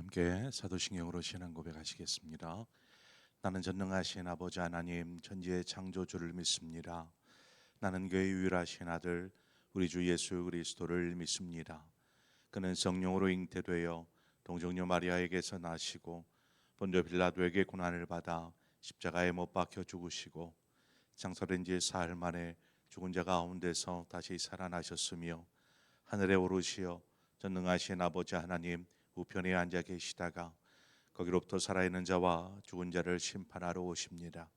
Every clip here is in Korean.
함께 사도신경으로 신앙 고백하시겠습니다. 나는 전능하신 아버지 하나님 천지의 창조주를 믿습니다. 나는 그의 유일하신 아들 우리 주 예수 그리스도를 믿습니다. 그는 성령으로 잉태되어 동정녀 마리아에게서 나시고 본저 빌라도에게 고난을 받아 십자가에 못 박혀 죽으시고 장사된 지 사흘 만에 죽은 자 가운데서 다시 살아나셨으며 하늘에 오르시어 전능하신 아버지 하나님 우편에 앉아 계시다가 거기로부터 살아있는 자와 죽은 자를 심판하러 오십니다.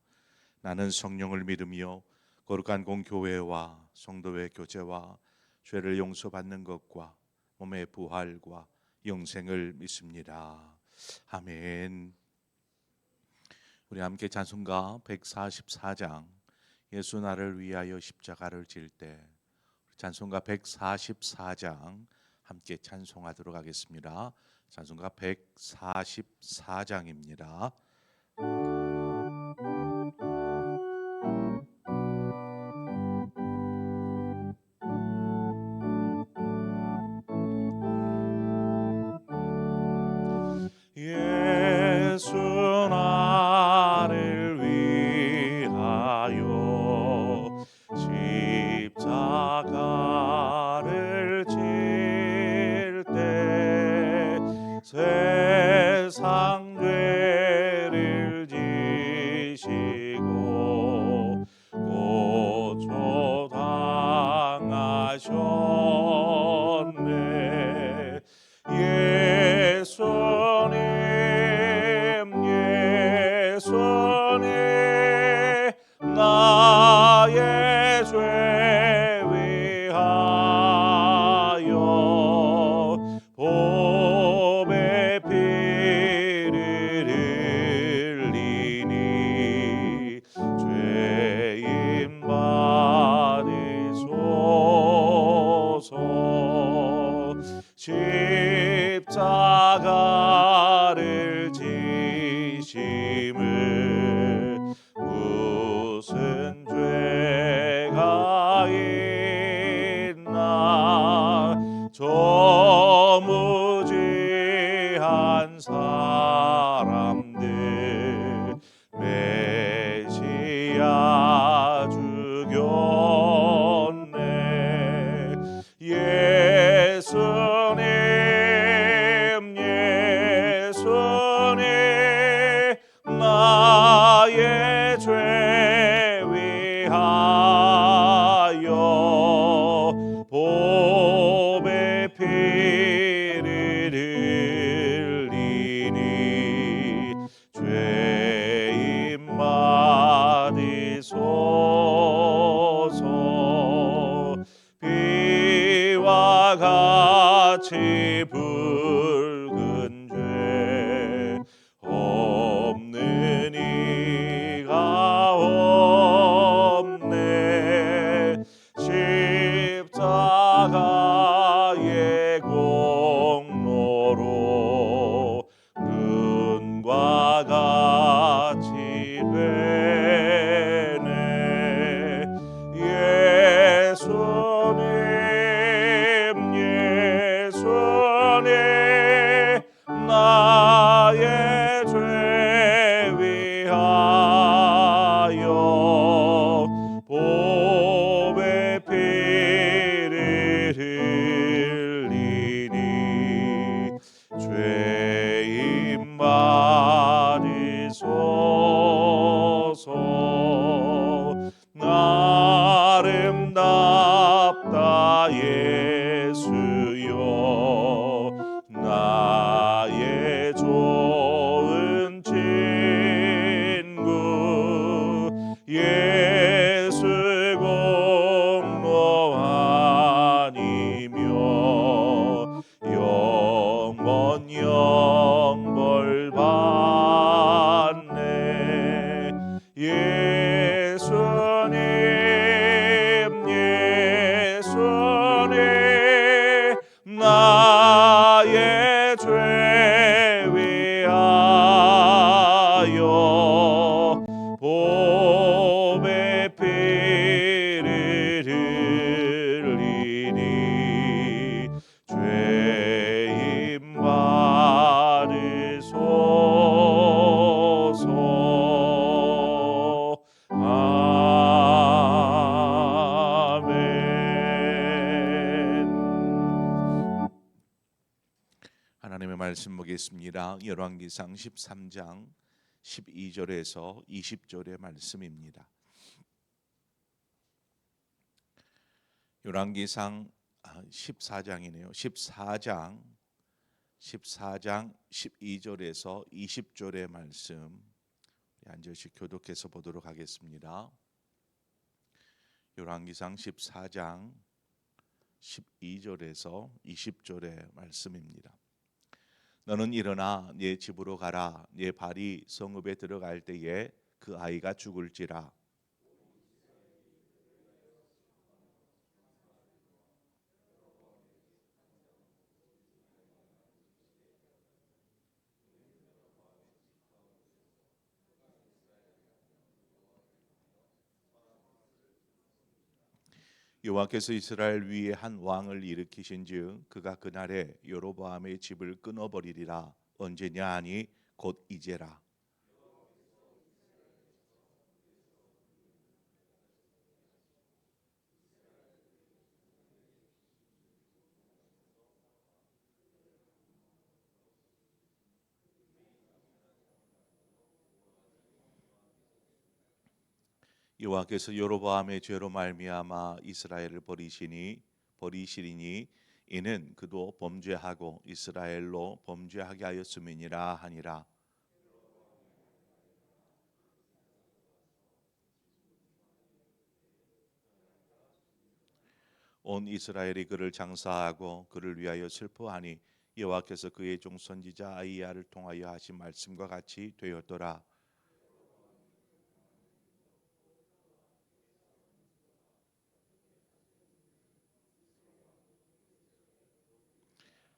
나는 성령을 믿으며 거룩한 공교회와 성도의 교제와 죄를 용서받는 것과 몸의 부활과 영생을 믿습니다. 아멘. 우리 함께 찬송가 144장 예수 나를 위하여 십자가를 질 때, 찬송가 144장 함께 찬송하도록 하겠습니다. 찬송가 144장입니다. 예수 나를 위하여 십자가를 질 때 세상 죄를 지시고 고초 당하셨네. 예수님 나의 죄 위하여 보배 피를 흘리니 죄인 받으소서. 십자가를 지심을 무슨 죄가 있나. 저 무지한 사람들 메시아 죽였네. 예수님 나의 죄 위하여 보배 피를 흘리니 죄인 받으소서. 비와 같이 붉은 죄 없는 이가 없네. 십자가의 공로로 눈과 같이 되네. 예수님 말씀 보겠습니다. 열왕기상 13장 12절에서 20절의 말씀입니다. 열왕기상 14장이네요. 14장 12절에서 20절의 말씀 한 절씩 교독해서 보도록 하겠습니다. 열왕기상 14장 12절에서 20절의 말씀입니다. 너는 일어나 네 집으로 가라. 네 발이 성읍에 들어갈 때에 그 아이가 죽을지라. 여호와께서 이스라엘 위에 한 왕을 일으키신즉 그가 그날에 여로보암의 집을 끊어버리리라. 언제냐 하니 곧 이제라. 여호와께서 여로보암의 죄로 말미암아 이스라엘을 버리시리니 이는 그도 범죄하고 이스라엘로 범죄하게 하였음이니라 하니라. 온 이스라엘이 그를 장사하고 그를 위하여 슬퍼하니 여호와께서 그의 종 선지자 아이야를 통하여 하신 말씀과 같이 되었더라.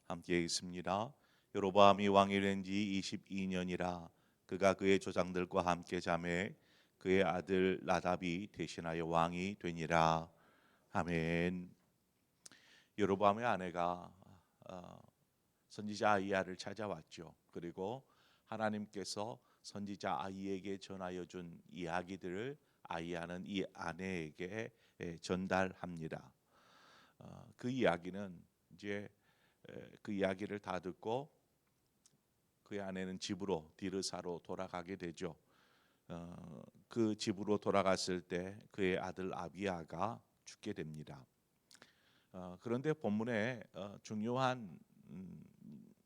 함께 읽습니다. 여로보암이 왕이 된 지 22년이라. 그가 그의 조상들과 함께 자매 그의 아들 나답이 대신하여 왕이 되니라. 아멘. 여로보암의 아내가 선지자 아이야를 찾아왔죠. 그리고 하나님께서 선지자 아이에게 전하여 준 이야기들을 아이야는 이 아내에게 전달합니다. 그 이야기는 이제 그 이야기를 다 듣고 그의 아내는 집으로 디르사로 돌아가게 되죠. 그 집으로 돌아갔을 때 그의 아들 아비야가 죽게 됩니다. 그런데 본문에 중요한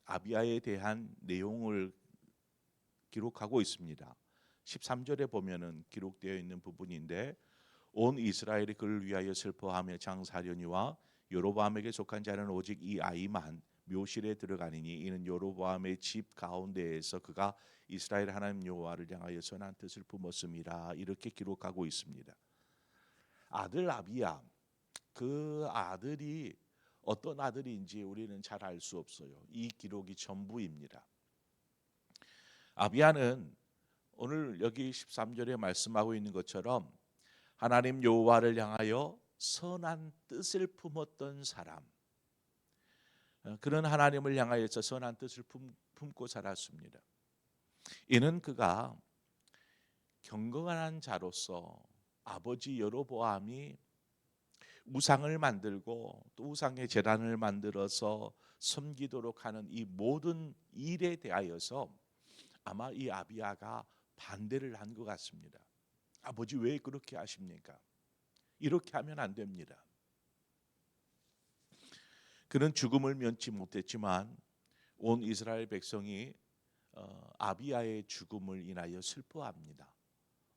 아비야에 대한 내용을 기록하고 있습니다. 13절에 보면은 기록되어 있는 부분인데 온 이스라엘이 그를 위하여 슬퍼하며 장사려니와 여로보암에게 속한 자는 오직 이 아이만 묘실에 들어가니니 이는 여로보암의 집 가운데에서 그가 이스라엘 하나님 여호와를 향하여 선한 뜻을 품었음이라. 이렇게 기록하고 있습니다. 아들 아비야, 그 아들이 어떤 아들인지 우리는 잘 알 수 없어요. 이 기록이 전부입니다. 아비야는 오늘 여기 13절에 말씀하고 있는 것처럼 하나님 여호와를 향하여 선한 뜻을 품었던 사람, 그런 하나님을 향하여서 선한 뜻을 품고 살았습니다. 이는 그가 경건한 자로서 아버지 여로보암이 우상을 만들고 또 우상의 제단을 만들어서 섬기도록 하는 이 모든 일에 대하여서 아마 이 아비야가 반대를 한 것 같습니다. 아버지 왜 그렇게 하십니까? 이렇게 하면 안 됩니다. 그는 죽음을 면치 못했지만 온 이스라엘 백성이 아비야의 죽음을 인하여 슬퍼합니다.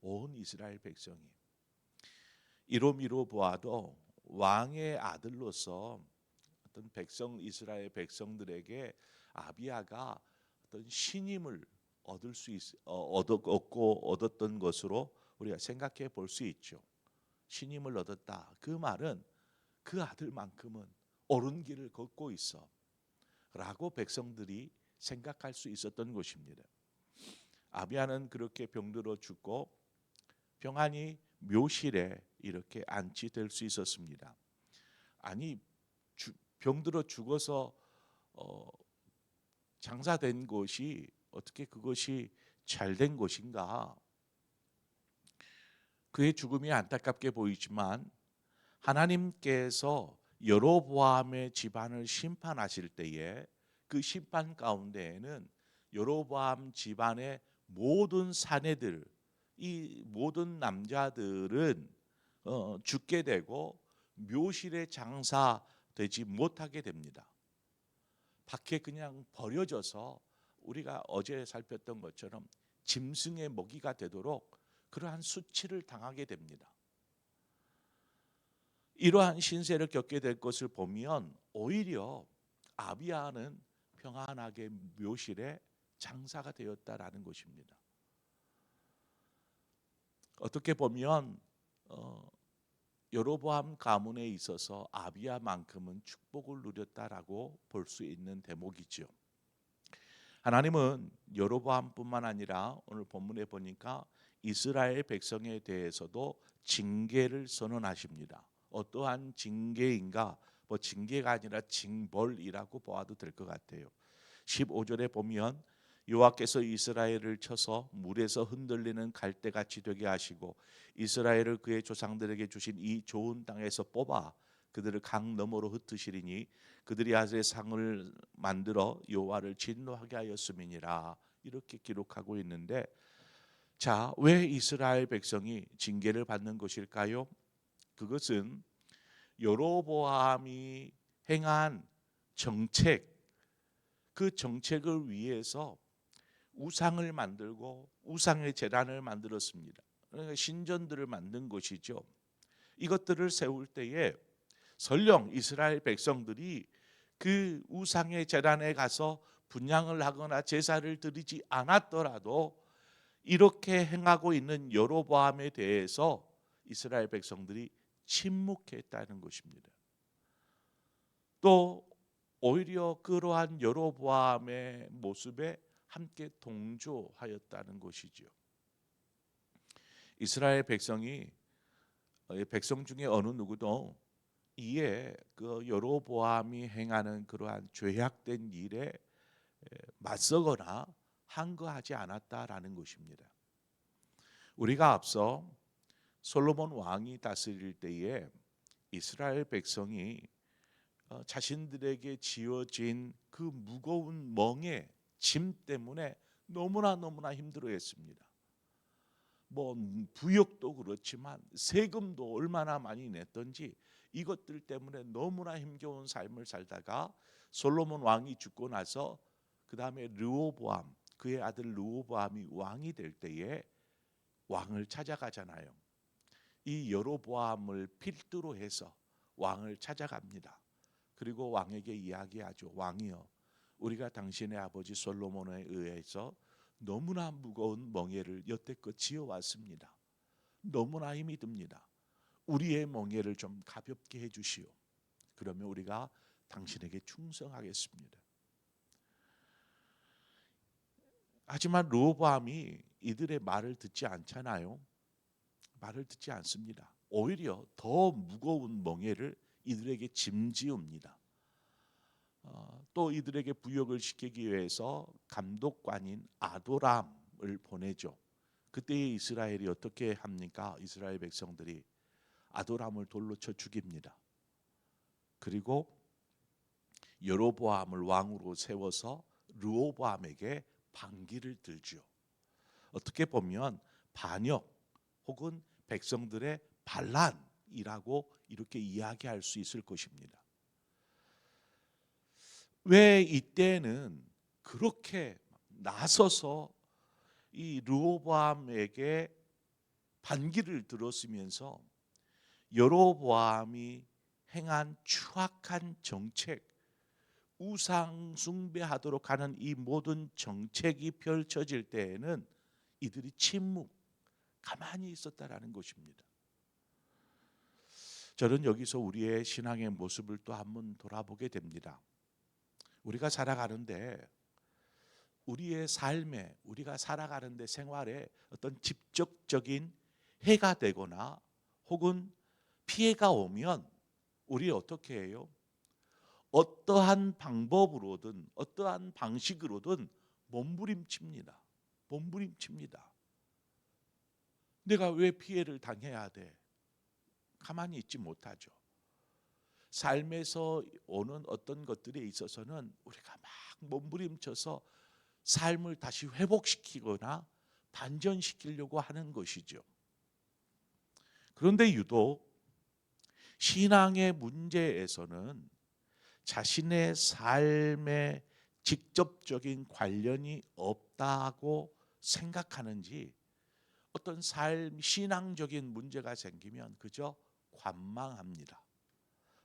온 이스라엘 백성이. 이로 보아도 왕의 아들로서 어떤 이스라엘 백성들에게 아비야가 어떤 신임을 얻었던 것으로 우리가 생각해 볼 수 있죠. 신임을 얻었다. 그 말은 그 아들만큼은 옳은 길을 걷고 있어 라고 백성들이 생각할 수 있었던 것입니다. 아비야는 그렇게 병들어 죽고 평안히 묘실에 이렇게 안치될 수 있었습니다. 아니 병들어 죽어서 장사된 것이 어떻게 그것이 잘된 것인가? 그의 죽음이 안타깝게 보이지만 하나님께서 여로보암의 집안을 심판하실 때에 그 심판 가운데에는 여로보암 집안의 모든 사내들, 이 모든 남자들은 죽게 되고 묘실에 장사되지 못하게 됩니다. 밖에 그냥 버려져서 우리가 어제 살폈던 것처럼 짐승의 먹이가 되도록 그러한 수치를 당하게 됩니다. 이러한 신세를 겪게 될 것을 보면 오히려 아비야는 평안하게 묘실에 장사가 되었다라는 것입니다. 어떻게 보면 여로보암 가문에 있어서 아비야만큼은 축복을 누렸다라고 볼 수 있는 대목이죠. 하나님은 여로보암뿐만 아니라 오늘 본문에 보니까 이스라엘 백성에 대해서도 징계를 선언하십니다. 어떠한 징계인가? 뭐 징계가 아니라 징벌이라고 보아도 될 것 같아요. 15절에 보면 여호와께서 이스라엘을 쳐서 물에서 흔들리는 갈대같이 되게 하시고 이스라엘을 그의 조상들에게 주신 이 좋은 땅에서 뽑아 그들을 강 너머로 흩으시리니 그들이 아세 상을 만들어 여호와를 진노하게 하였음이니라. 이렇게 기록하고 있는데, 자, 왜 이스라엘 백성이 징계를 받는 것일까요? 그것은 여로보암이 행한 정책, 그 정책을 위해서 우상을 만들고 우상의 제단을 만들었습니다. 그러니까 신전들을 만든 것이죠. 이것들을 세울 때에 설령 이스라엘 백성들이 그 우상의 제단에 가서 분향을 하거나 제사를 드리지 않았더라도 이렇게 행하고 있는 여로보암에 대해서 이스라엘 백성들이 침묵했다는 것입니다. 또 오히려 그러한 여로보암의 모습에 함께 동조하였다는 것이죠. 이스라엘 백성이 백성 중에 어느 누구도 이에 그 여로보암이 행하는 그러한 죄악된 일에 맞서거나 항거하지 않았다라는 것입니다. 우리가 앞서 솔로몬 왕이 다스릴 때에 이스라엘 백성이 자신들에게 지어진 그 무거운 멍에 짐 때문에 너무나 힘들어했습니다. 뭐 부역도 그렇지만 세금도 얼마나 많이 냈던지 이것들 때문에 너무나 힘겨운 삶을 살다가 솔로몬 왕이 죽고 나서 그 다음에 르호보암, 그의 아들 르호보암이 왕이 될 때에 왕을 찾아가잖아요. 이 여로보암을 필두로 해서 왕을 찾아갑니다. 그리고 왕에게 이야기하죠. 왕이여, 우리가 당신의 아버지 솔로몬에 의해서 너무나 무거운 멍에를 여태껏 지어왔습니다. 너무나 힘이 듭니다. 우리의 멍에를 좀 가볍게 해주시오. 그러면 우리가 당신에게 충성하겠습니다. 하지만 르호보암이 이들의 말을 듣지 않잖아요. 말을 듣지 않습니다. 오히려 더 무거운 멍에를 이들에게 짐지웁니다. 또 이들에게 부역을 시키기 위해서 감독관인 아도람을 보내죠. 그때 이스라엘이 어떻게 합니까? 이스라엘 백성들이 아도람을 돌로 쳐 죽입니다. 그리고 여로보암을 왕으로 세워서 르호보암에게 반기를 들죠. 어떻게 보면 반역 혹은 백성들의 반란이라고 이렇게 이야기할 수 있을 것입니다. 왜 이때는 그렇게 나서서 이 르호보암에게 반기를 들었으면서 여로보암이 행한 추악한 정책, 우상 숭배하도록 하는 이 모든 정책이 펼쳐질 때에는 이들이 가만히 있었다라는 것입니다. 저는 여기서 우리의 신앙의 모습을 또 한번 돌아보게 됩니다. 우리가 살아가는데 우리의 삶에, 우리가 살아가는데 생활에 어떤 직접적인 해가 되거나 혹은 피해가 오면 우리 어떻게 해요? 어떠한 방법으로든 어떠한 방식으로든 몸부림칩니다. 내가 왜 피해를 당해야 돼? 가만히 있지 못하죠. 삶에서 오는 어떤 것들에 있어서는 우리가 막 몸부림쳐서 삶을 다시 회복시키거나 반전시키려고 하는 것이죠. 그런데 유독 신앙의 문제에서는 자신의 삶에 직접적인 관련이 없다고 생각하는지, 어떤 신앙적인 문제가 생기면 그저 관망합니다.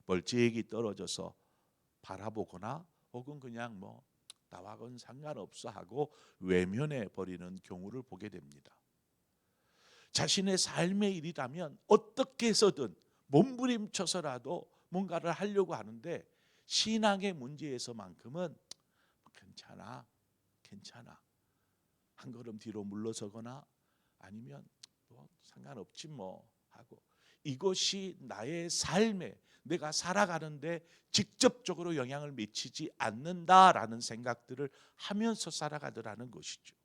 멀찍이 떨어져서 바라보거나 혹은 그냥 나와는 상관없어 하고 외면해 버리는 경우를 보게 됩니다. 자신의 삶의 일이라면 어떻게 해서든 몸부림쳐서라도 뭔가를 하려고 하는데, 신앙의 문제에서만큼은 괜찮아 한 걸음 뒤로 물러서거나 아니면 상관없지 하고, 이것이 나의 삶에, 내가 살아가는데 직접적으로 영향을 미치지 않는다라는 생각들을 하면서 살아가더라는 것이죠.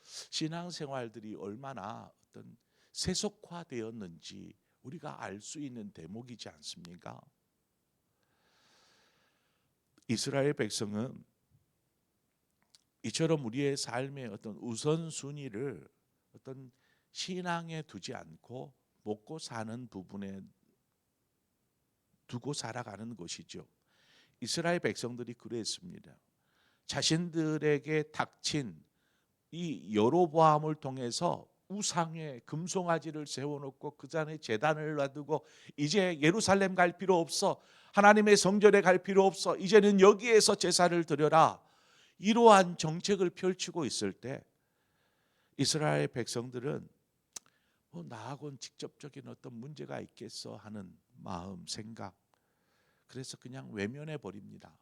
신앙생활들이 얼마나 어떤 세속화되었는지 우리가 알 수 있는 대목이지 않습니까? 이스라엘 백성은 이처럼 우리의 삶의 어떤 우선순위를 어떤 신앙에 두지 않고 먹고 사는 부분에 두고 살아가는 것이죠. 이스라엘 백성들이 그랬습니다. 자신들에게 닥친 이 여로보암을 통해서 우상의 금송아지를 세워놓고 그 잔에 제단을 놔두고 이제 예루살렘 갈 필요 없어, 하나님의 성전에 갈 필요 없어, 이제는 여기에서 제사를 드려라, 이러한 정책을 펼치고 있을 때 이스라엘 백성들은 나하고는 직접적인 어떤 문제가 있겠어 하는 마음, 생각, 그래서 그냥 외면해 버립니다.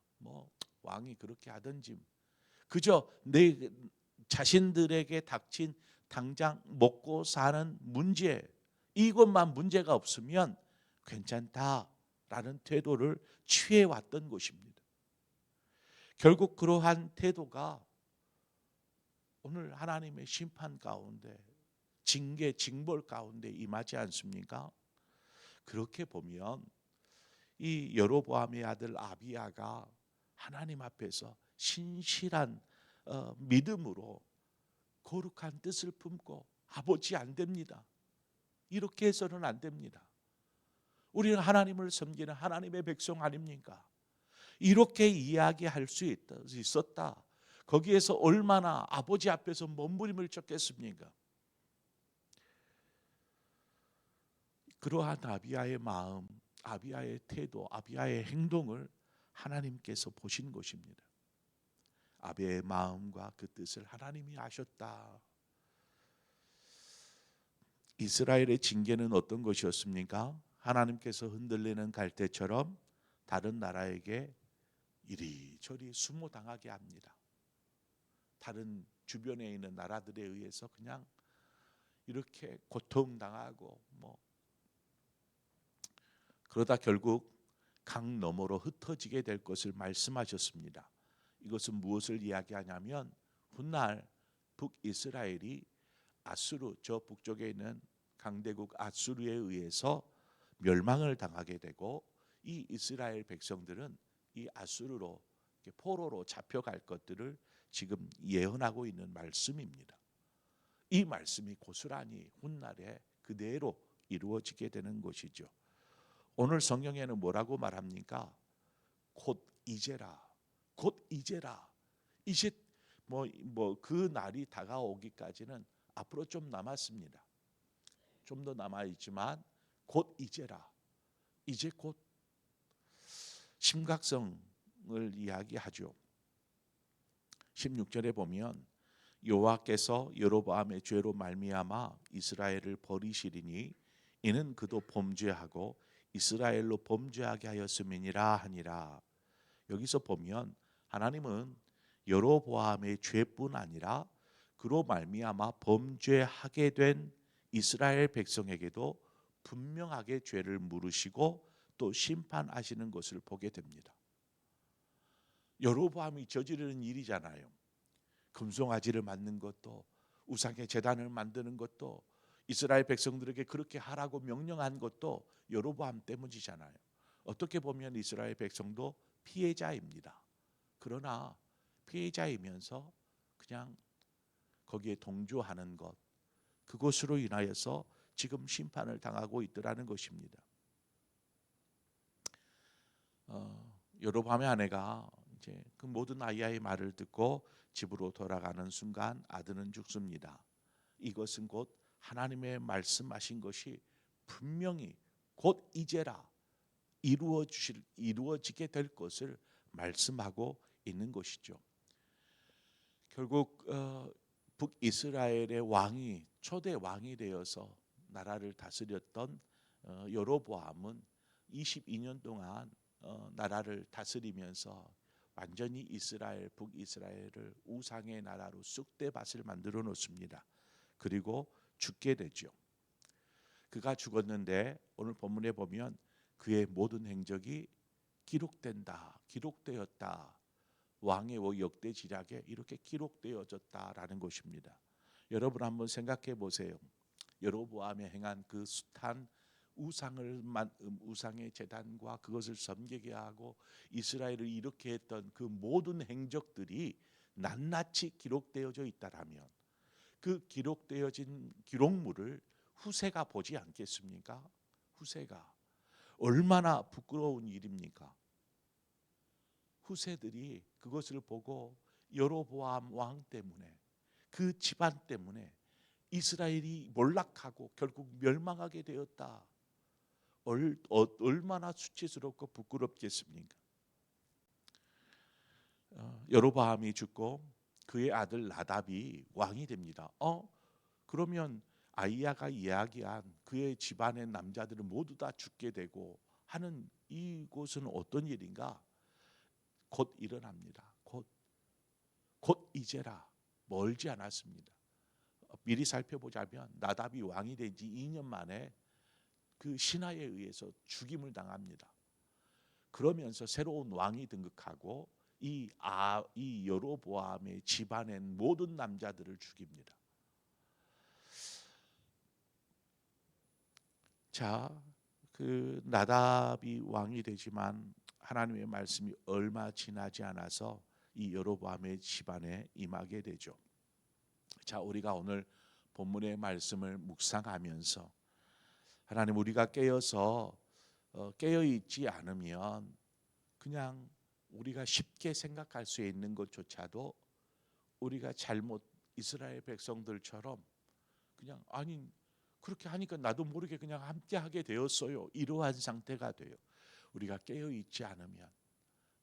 왕이 그렇게 하든지, 그저 내 자신들에게 닥친 당장 먹고 사는 문제, 이것만 문제가 없으면 괜찮다라는 태도를 취해왔던 것입니다. 결국 그러한 태도가 오늘 하나님의 심판 가운데, 징계, 징벌 가운데 임하지 않습니까? 그렇게 보면 이 여로보암의 아들 아비야가 하나님 앞에서 신실한 믿음으로 거룩한 뜻을 품고, 아버지 안 됩니다, 이렇게 해서는 안 됩니다, 우리는 하나님을 섬기는 하나님의 백성 아닙니까? 이렇게 이야기할 수 있었다. 거기에서 얼마나 아버지 앞에서 몸부림을 쳤겠습니까? 그러한 아비야의 마음, 아비야의 태도, 아비야의 행동을 하나님께서 보신 것입니다. 아비야의 마음과 그 뜻을 하나님이 아셨다. 이스라엘의 징계는 어떤 것이었습니까? 하나님께서 흔들리는 갈대처럼 다른 나라에게 이리저리 수모당하게 합니다. 다른 주변에 있는 나라들에 의해서 그냥 이렇게 고통당하고 그러다 결국 강 너머로 흩어지게 될 것을 말씀하셨습니다. 이것은 무엇을 이야기하냐면, 훗날 북이스라엘이 아수르, 저 북쪽에 있는 강대국 아수르에 의해서 멸망을 당하게 되고, 이 이스라엘 백성들은 이 아수르로 포로로 잡혀갈 것들을 지금 예언하고 있는 말씀입니다. 이 말씀이 고스란히 훗날에 그대로 이루어지게 되는 것이죠. 오늘 성경에는 뭐라고 말합니까? 곧 이제라, 곧 이제라. 이제 그 날이 다가오기까지는 앞으로 좀 남았습니다. 좀 더 남아 있지만 곧 이제라. 이제 곧 심각성을 이야기하죠. 16절에 보면 여호와께서 여로보암의 죄로 말미암아 이스라엘을 버리시리니 이는 그도 범죄하고 이스라엘로 범죄하게 하였음이니라 하니라. 여기서 보면 하나님은 여로보암의 죄뿐 아니라 그로 말미암아 범죄하게 된 이스라엘 백성에게도 분명하게 죄를 물으시고 또 심판하시는 것을 보게 됩니다. 여로보암이 저지르는 일이잖아요. 금송아지를 만든 것도, 우상의 제단을 만드는 것도, 이스라엘 백성들에게 그렇게 하라고 명령한 것도 여로보암 때문이잖아요. 어떻게 보면 이스라엘 백성도 피해자입니다. 그러나 피해자이면서 그냥 거기에 동조하는 것, 그것으로 인하여서 지금 심판을 당하고 있더라는 것입니다. 여로보암의 아내가 이제 그 모든 아이의 말을 듣고 집으로 돌아가는 순간 아들은 죽습니다. 이것은 곧 하나님의 말씀하신 것이 분명히 곧 이제라 이루어지게 될 것을 말씀하고 있는 것이죠. 결국 북이스라엘의 왕이 초대 왕이 되어서 나라를 다스렸던 여로보암은 22년 동안 나라를 다스리면서 완전히 북이스라엘을 우상의 나라로 쑥대밭을 만들어 놓습니다. 그리고 죽게 되죠. 그가 죽었는데 오늘 본문에 보면 그의 모든 행적이 기록되었다. 왕의 역대지략에 이렇게 기록되어졌다라는 것입니다. 여러분 한번 생각해 보세요. 여로보암이 행한 그 숱한 우상의 제단과 그것을 섬기게 하고 이스라엘을 이렇게 했던 그 모든 행적들이 낱낱이 기록되어져 있다라면 그 기록되어진 기록물을 후세가 보지 않겠습니까? 후세가 얼마나 부끄러운 일입니까? 후세들이 그것을 보고 여로보암 왕 때문에 그 집안 때문에 이스라엘이 몰락하고 결국 멸망하게 되었다. 얼마나 수치스럽고 부끄럽겠습니까? 여로보암이 죽고 그의 아들 나답이 왕이 됩니다. 그러면 아이야가 이야기한 그의 집안의 남자들은 모두 다 죽게 되고 하는 이곳은 어떤 일인가? 곧 일어납니다. 곧 이제라 멀지 않았습니다. 미리 살펴보자면 나답이 왕이 된 지 2년 만에 그 신하에 의해서 죽임을 당합니다. 그러면서 새로운 왕이 등극하고 이 여로보암의 집안의 모든 남자들을 죽입니다. 자, 그 나답이 왕이 되지만 하나님의 말씀이 얼마 지나지 않아서 이 여로보암의 집안에 임하게 되죠. 자, 우리가 오늘 본문의 말씀을 묵상하면서 하나님 우리가 깨어 있지 않으면 그냥 우리가 쉽게 생각할 수 있는 것조차도 우리가 잘못 이스라엘 백성들처럼 그냥 아니 그렇게 하니까 나도 모르게 그냥 함께 하게 되었어요. 이러한 상태가 돼요. 우리가 깨어 있지 않으면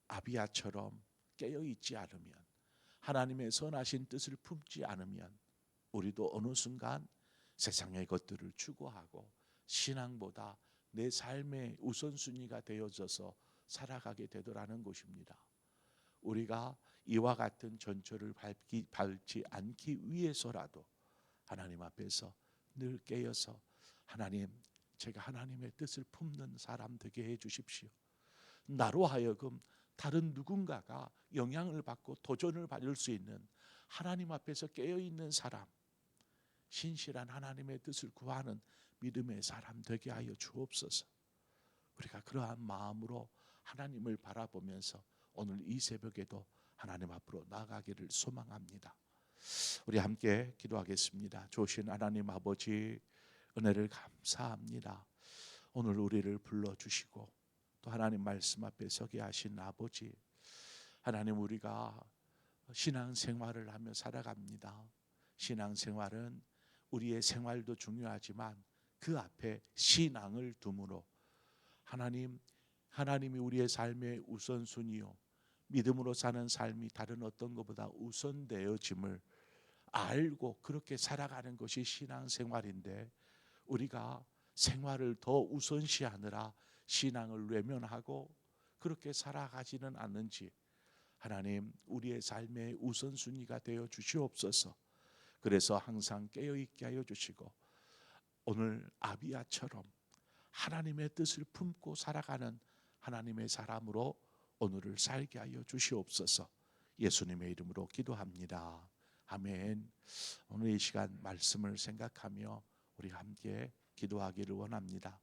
아비야처럼 깨어 있지 않으면 하나님의 선하신 뜻을 품지 않으면 우리도 어느 순간 세상의 것들을 추구하고 신앙보다 내 삶의 우선순위가 되어져서 살아가게 되더라는 것입니다. 우리가 이와 같은 전철을 밟지 않기 위해서라도 하나님 앞에서 늘 깨어서 하나님, 제가 하나님의 뜻을 품는 사람 되게 해 주십시오. 나로 하여금 다른 누군가가 영향을 받고 도전을 받을 수 있는 하나님 앞에서 깨어있는 사람, 신실한 하나님의 뜻을 구하는 믿음의 사람 되게 하여 주옵소서. 우리가 그러한 마음으로 하나님을 바라보면서 오늘 이 새벽에도 하나님 앞으로 나아가기를 소망합니다. 우리 함께 기도하겠습니다. 좋으신 하나님 아버지, 은혜를 감사합니다. 오늘 우리를 불러주시고 또 하나님 말씀 앞에 서게 하신 아버지, 하나님 우리가 신앙생활을 하며 살아갑니다. 신앙생활은 우리의 생활도 중요하지만 그 앞에 신앙을 두므로 하나님이 우리의 삶의 우선순위요 믿음으로 사는 삶이 다른 어떤 것보다 우선되어짐을 알고 그렇게 살아가는 것이 신앙생활인데 우리가 생활을 더 우선시하느라 신앙을 외면하고 그렇게 살아가지는 않는지 하나님 우리의 삶의 우선순위가 되어 주시옵소서. 그래서 항상 깨어있게 하여 주시고 오늘 아비야처럼 하나님의 뜻을 품고 살아가는 하나님의 사람으로 오늘을 살게 하여 주시옵소서. 예수님의 이름으로 기도합니다. 아멘. 오늘 이 시간 말씀을 생각하며 우리 함께 기도하기를 원합니다.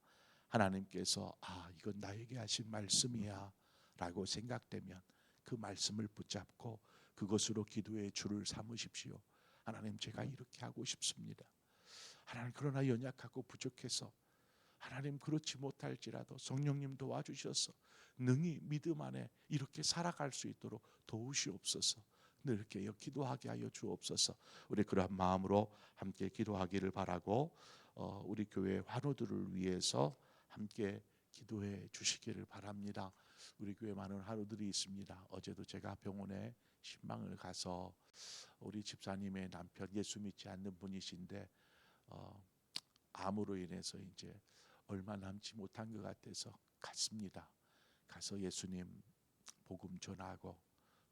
하나님께서 이건 나에게 하신 말씀이야 라고 생각되면 그 말씀을 붙잡고 그것으로 기도의 줄을 삼으십시오. 하나님, 제가 이렇게 하고 싶습니다. 하나님, 그러나 연약하고 부족해서 하나님, 그렇지 못할지라도 성령님 도와주셔서 능히 믿음 안에 이렇게 살아갈 수 있도록 도우시옵소서. 늘 깨어 기도하게 하여 주옵소서. 우리 그러한 마음으로 함께 기도하기를 바라고 우리 교회 환우들을 위해서 함께 기도해 주시기를 바랍니다. 우리 교회 많은 환우들이 있습니다. 어제도 제가 병원에 신방을 가서 우리 집사님의 남편, 예수 믿지 않는 분이신데 암으로 인해서 이제 얼마 남지 못한 것 같아서 갔습니다. 가서 예수님 복음 전하고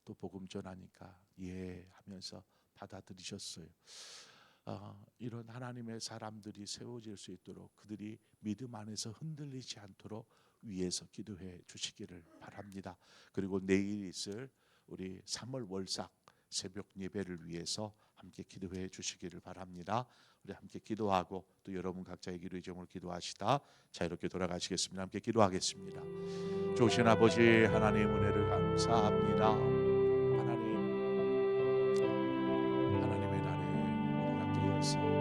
또 복음 전하니까 예 하면서 받아들이셨어요. 이런 하나님의 사람들이 세워질 수 있도록 그들이 믿음 안에서 흔들리지 않도록 위에서 기도해 주시기를 바랍니다. 그리고 내일 있을 우리 3월 월삭 새벽 예배를 위해서 함께 기도해 주시기를 바랍니다. 우리 함께 기도하고 또 여러분 각자의 기도의 제목을 기도하시다 자유롭게 돌아가시겠습니다. 함께 기도하겠습니다. 좋으신 아버지 하나님, 은혜를 감사합니다. 하나님, 하나님의 날에 우리가 깨어서